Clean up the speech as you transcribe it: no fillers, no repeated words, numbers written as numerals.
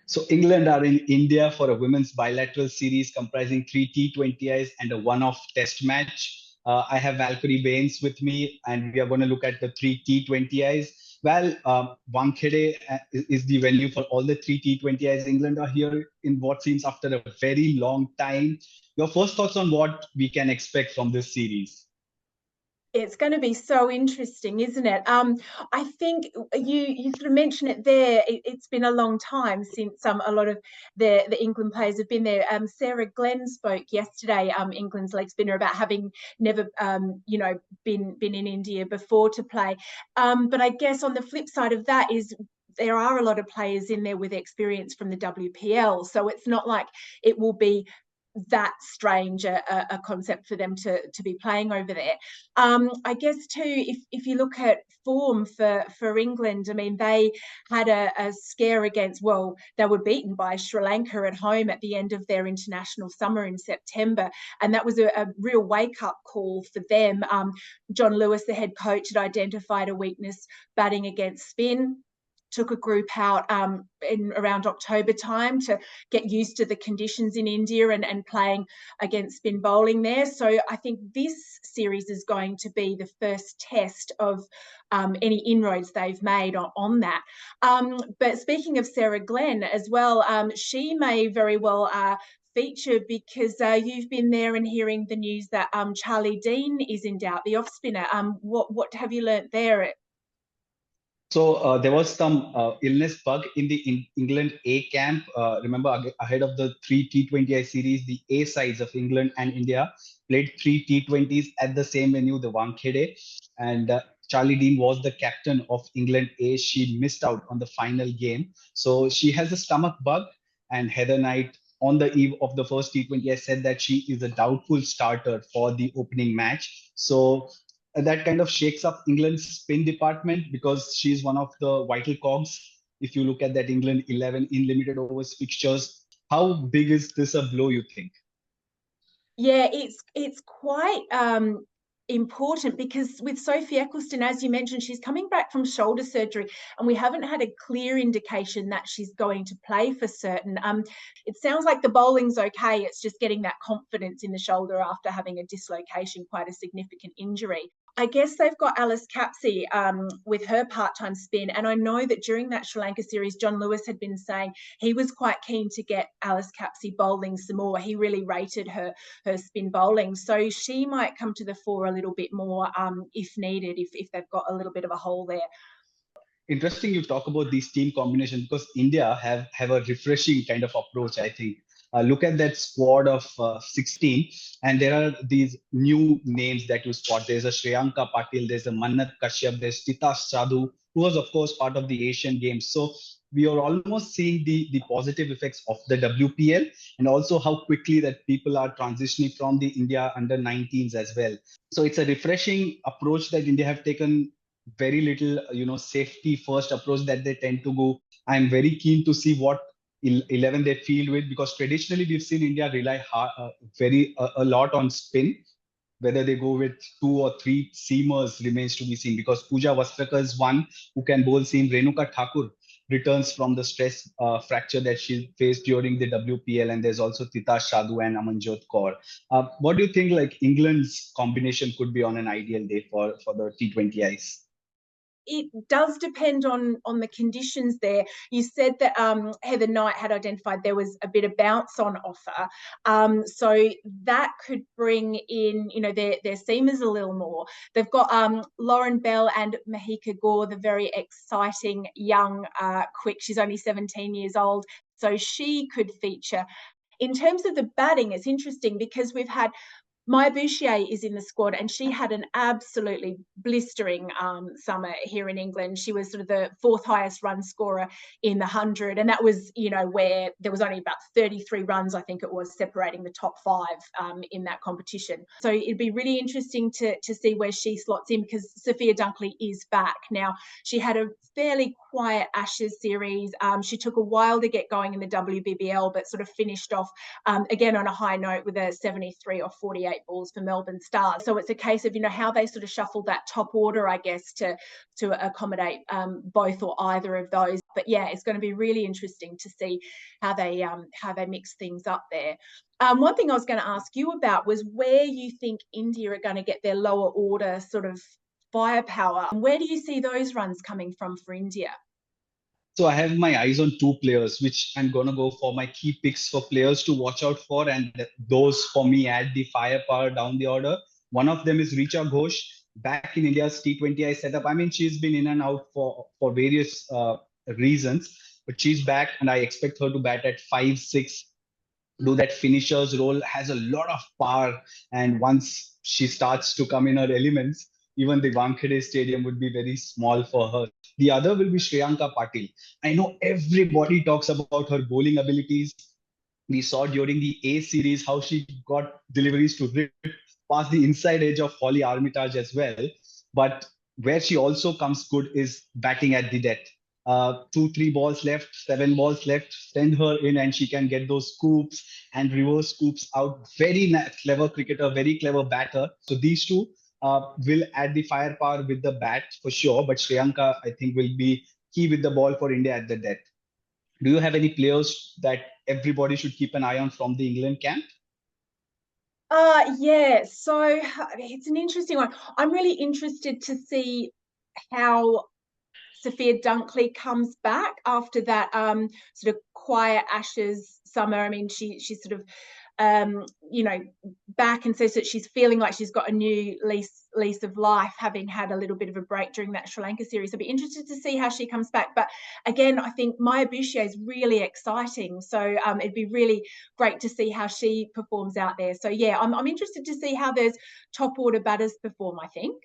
So England are in India for a women's bilateral series comprising three T20Is and a one-off test match. I have Valkyrie Baines with me, and we are going to look at the three T20Is. Well, Wankhede is the venue for all the three T20Is. England are here in what seems after a very long time. Your first thoughts on what we can expect from this series? It's going to be so interesting, isn't it? I think you sort of mentioned it there. It's been a long time since a lot of the England players have been there. Sarah Glenn spoke yesterday, England's leg spinner, about having never been in India before to play. But I guess on the flip side of that is there are a lot of players in there with experience from the WPL, so it's not like it will be that strange a concept for them to be playing over there. I guess too, if you look at form for England, I mean, they had a scare against, well, they were beaten by Sri Lanka at home at the end of their international summer in September, and that was a real wake-up call for them. John Lewis, the head coach, had identified a weakness batting against spin, took a group out in around October time to get used to the conditions in India and playing against spin bowling there. So I think this series is going to be the first test of any inroads they've made on that. But speaking of Sarah Glenn as well, she may very well feature, because you've been there and hearing the news that Charlie Dean is in doubt, the off spinner. What have you learnt there? So there was some illness bug in the England A camp. Remember, ahead of the three T20I series, the A sides of England and India played three T20s at the same venue, the Wankhede. And Charlie Dean was the captain of England A. She missed out on the final game. So she has a stomach bug. And Heather Knight, on the eve of the first T20I, said that she is a doubtful starter for the opening match. So that kind of shakes up England's spin department, because she's one of the vital cogs. If you look at that England 11 in limited overs fixtures, how big is this a blow, you think? Yeah, it's quite important, because with Sophie Ecclestone, as you mentioned, she's coming back from shoulder surgery, and we haven't had a clear indication that she's going to play for certain. It sounds like the bowling's okay. It's just getting that confidence in the shoulder after having a dislocation, quite a significant injury. I guess they've got Alice Capsey with her part-time spin, and I know that during that Sri Lanka series, John Lewis had been saying he was quite keen to get Alice Capsey bowling some more. He really rated her spin bowling, so she might come to the fore a little bit more if needed, if they've got a little bit of a hole there. Interesting you talk about these team combinations, because India have a refreshing kind of approach, I think. Look at that squad of 16, and there are these new names that you spot. There's a Shreyanka Patil, there's a Mannat Kashyap, there's Titash Sadhu, who was, of course, part of the Asian Games. So we are almost seeing the positive effects of the WPL, and also how quickly that people are transitioning from the India under 19s as well. So it's a refreshing approach that India have taken. Very little, safety first approach that they tend to go. I'm very keen to see what 11 they field with, because traditionally we've seen India rely a lot on spin. Whether they go with two or three seamers remains to be seen, because Pooja Vastrakar is one who can bowl seam. Renuka Thakur returns from the stress fracture that she faced during the WPL, and there's also Titash Sadhu and Amanjot Kaur. What do you think, like, England's combination could be on an ideal day for the T20Is? It does depend on the conditions there. You said that Heather Knight had identified there was a bit of bounce on offer. So that could bring in, their seamers a little more. They've got Lauren Bell and Mahika Gore, the very exciting young quick. She's only 17 years old, so she could feature. In terms of the batting, it's interesting because we've had Maya Bouchier is in the squad, and she had an absolutely blistering summer here in England. She was sort of the fourth highest run scorer in the 100, and that was, where there was only about 33 runs, I think it was, separating the top five in that competition. So it'd be really interesting to see where she slots in, because Sophia Dunkley is back. Now, she had a fairly quiet Ashes series. She took a while to get going in the WBBL, but sort of finished off again on a high note with a 73 or 48 38 balls for Melbourne Stars. So it's a case of, you know, how they sort of shuffle that top order, I guess, to accommodate both or either of those. But yeah, it's going to be really interesting to see how they mix things up there. One thing I was going to ask you about was where you think India are going to get their lower order sort of firepower. Where do you see those runs coming from for India? So I have my eyes on two players, which I'm gonna go for my key picks for players to watch out for, and those for me add the firepower down the order. One of them is Richa Ghosh, back in India's T20I setup. I mean, she's been in and out for various reasons, but she's back, and I expect her to bat at 5-6, do that finisher's role, has a lot of power, and once she starts to come in her elements, even the Wankhede Stadium would be very small for her. The other will be Shriyanka Patil. I know everybody talks about her bowling abilities. We saw during the A series how she got deliveries to rip past the inside edge of Holly Armitage as well. But where she also comes good is batting at the death. 2-3 balls left, 7 balls left, send her in and she can get those scoops and reverse scoops out. Very clever cricketer, very clever batter. So these two will add the firepower with the bat for sure. But Shriyanka, I think, will be key with the ball for India at the death. Do you have any players that everybody should keep an eye on from the England camp? Yeah, so it's an interesting one. I'm really interested to see how Sophia Dunkley comes back after that sort of quiet Ashes summer. I mean, she's sort of you know, back and says that she's feeling like she's got a new lease of life, having had a little bit of a break during that Sri Lanka series. I'd be interested to see how she comes back. But again, I think Maya Bouchier is really exciting. So it'd be really great to see how she performs out there. So yeah, I'm interested to see how those top order batters perform, I think.